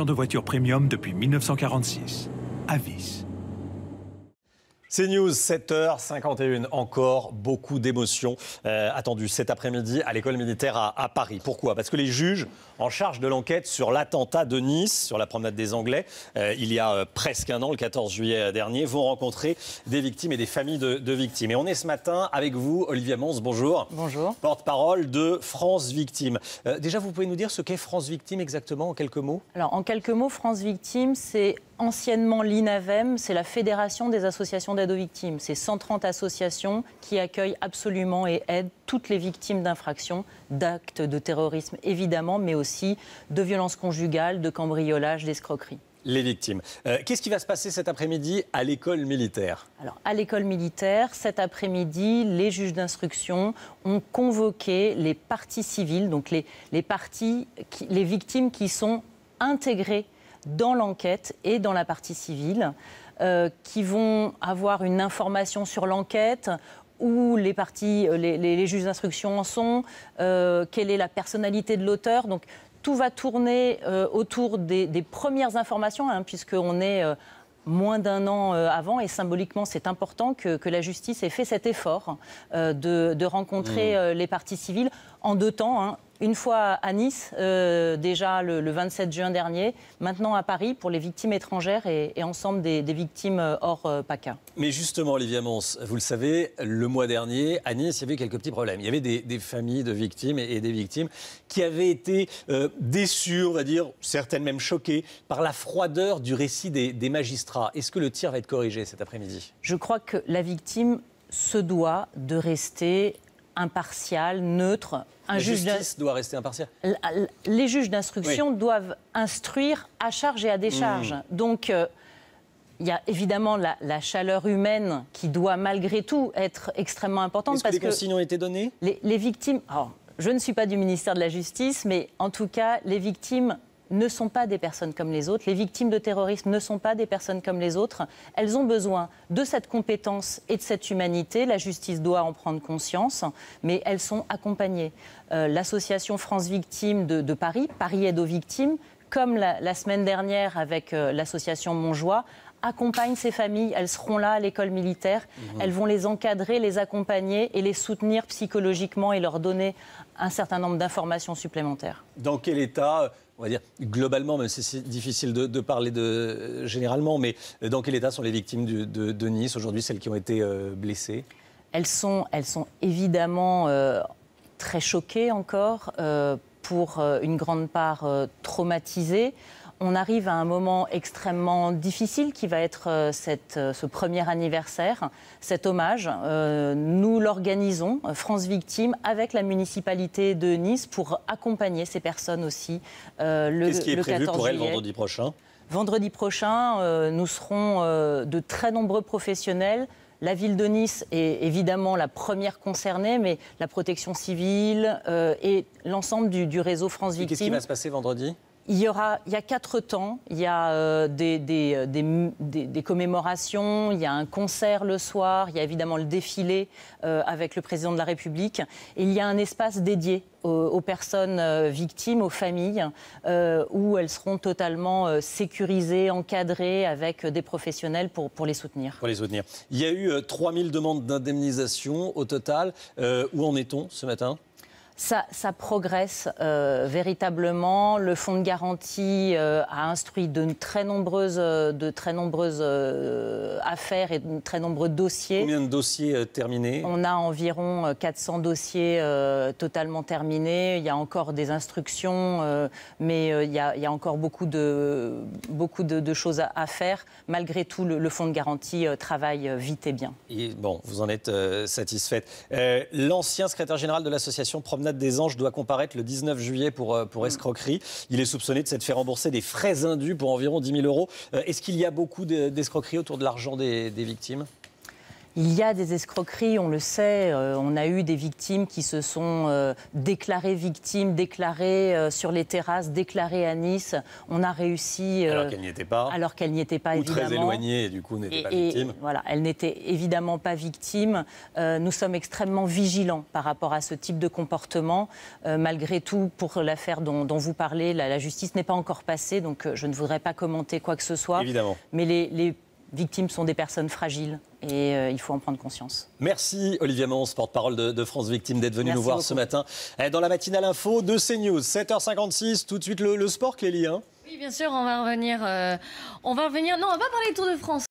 de voitures premium depuis 1946. Avis. CNews, 7h51, encore beaucoup d'émotions attendues cet après-midi à l'école militaire à Paris. Pourquoi ? Parce que les juges en charge de l'enquête sur l'attentat de Nice, sur la promenade des Anglais, il y a presque un an, le 14 juillet dernier, vont rencontrer des victimes et des familles de victimes. Et on est ce matin avec vous, Olivia Mons, bonjour. Bonjour. Porte-parole de France Victimes. Déjà, vous pouvez nous dire ce qu'est France Victimes exactement, en quelques mots ? Alors, en quelques mots, France Victimes, c'est anciennement l'INAVEM, c'est la Fédération des associations d'aide aux victimes. C'est 130 associations qui accueillent absolument et aident toutes les victimes d'infractions, d'actes de terrorisme évidemment, mais aussi de violences conjugales, de cambriolage, d'escroquerie. Les victimes. Qu'est-ce qui va se passer cet après-midi à l'école militaire ? Alors, à l'école militaire, cet après-midi, les juges d'instruction ont convoqué les parties civiles, donc les victimes qui sont intégrées dans l'enquête et dans la partie civile, qui vont avoir une information sur l'enquête, où les juges d'instruction en sont, quelle est la personnalité de l'auteur. Donc tout va tourner autour des premières informations, puisqu'on est moins d'un an avant, et symboliquement c'est important que la justice ait fait cet effort de rencontrer les parties civiles en 2 temps. Une fois à Nice, déjà le 27 juin dernier, maintenant à Paris pour les victimes étrangères et ensemble des victimes hors PACA. Mais justement, Olivia Mons, vous le savez, le mois dernier, à Nice, il y avait quelques petits problèmes. Il y avait des familles de victimes et des victimes qui avaient été déçues, on va dire, certaines même choquées, par la froideur du récit des magistrats. Est-ce que le tir va être corrigé cet après-midi ? Je crois que la victime se doit de rester impartial, neutre. La justice doit rester impartiale. Les juges d'instruction doivent instruire à charge et à décharge. Donc, il y a évidemment la chaleur humaine qui doit malgré tout être extrêmement importante. Est-ce que des consignes ont été données ? Les victimes... Alors, je ne suis pas du ministère de la Justice, mais en tout cas, les victimes ne sont pas des personnes comme les autres. Les victimes de terrorisme ne sont pas des personnes comme les autres. Elles ont besoin de cette compétence et de cette humanité. La justice doit en prendre conscience, mais elles sont accompagnées. L'association France Victimes de Paris, Paris Aide aux Victimes, comme la semaine dernière avec l'association Montjoie, accompagnent ces familles. Elles seront là à l'école militaire. Elles vont les encadrer, les accompagner et les soutenir psychologiquement et leur donner un certain nombre d'informations supplémentaires. Dans quel état, on va dire globalement, même si c'est difficile de parler généralement, mais dans quel état sont les victimes de Nice aujourd'hui, celles qui ont été blessées ? Elles sont évidemment très choquées encore, pour une grande part traumatisées. On arrive à un moment extrêmement difficile qui va être ce premier anniversaire, cet hommage. Nous l'organisons, France Victimes, avec la municipalité de Nice pour accompagner ces personnes aussi. Qu'est-ce qui est prévu pour elles juillet. vendredi prochain ? Vendredi prochain, nous serons de très nombreux professionnels. La ville de Nice est évidemment la première concernée, mais la protection civile et l'ensemble du réseau France Victimes. Qu'est-ce qui va se passer vendredi ? Il y a 4 temps, il y a des commémorations, il y a un concert le soir, il y a évidemment le défilé avec le président de la République. Et il y a un espace dédié aux personnes victimes, aux familles, où elles seront totalement sécurisées, encadrées avec des professionnels pour les soutenir. Pour les soutenir. Il y a eu 3000 demandes d'indemnisation au total. Où en est-on ce matin ? Ça progresse véritablement. Le fonds de garantie a instruit de très nombreuses affaires et de très nombreux dossiers. Combien de dossiers terminés ? On a environ 400 dossiers totalement terminés. Il y a encore des instructions, mais il y a encore beaucoup de choses à faire. Malgré tout, le fonds de garantie travaille vite et bien. Et bon, vous en êtes satisfaite. L'ancien secrétaire général de l'association Promenade des Anges doit comparaître le 19 juillet pour escroquerie. Il est soupçonné de s'être fait rembourser des frais indus pour environ 10 000 €. Est-ce qu'il y a beaucoup d'escroqueries autour de l'argent des victimes ? Il y a des escroqueries, on le sait. On a eu des victimes qui se sont déclarées victimes, déclarées sur les terrasses, déclarées à Nice. On a réussi... alors qu'elles n'y étaient pas. Alors qu'elles n'y étaient pas, ou évidemment. très éloignées et du coup n'étaient pas victimes. Voilà, elles n'étaient évidemment pas victimes. Nous sommes extrêmement vigilants par rapport à ce type de comportement. Malgré tout, pour l'affaire dont vous parlez, la justice n'est pas encore passée, donc je ne voudrais pas commenter quoi que ce soit. Évidemment. Mais les victimes sont des personnes fragiles et il faut en prendre conscience. Merci Olivia Mons, porte-parole de France Victimes, d'être venue nous voir beaucoup. ce matin dans la matinale info de CNews. 7h56, tout de suite le sport, Clélie. Oui, bien sûr, on va revenir. Non, on va pas parler de Tour de France.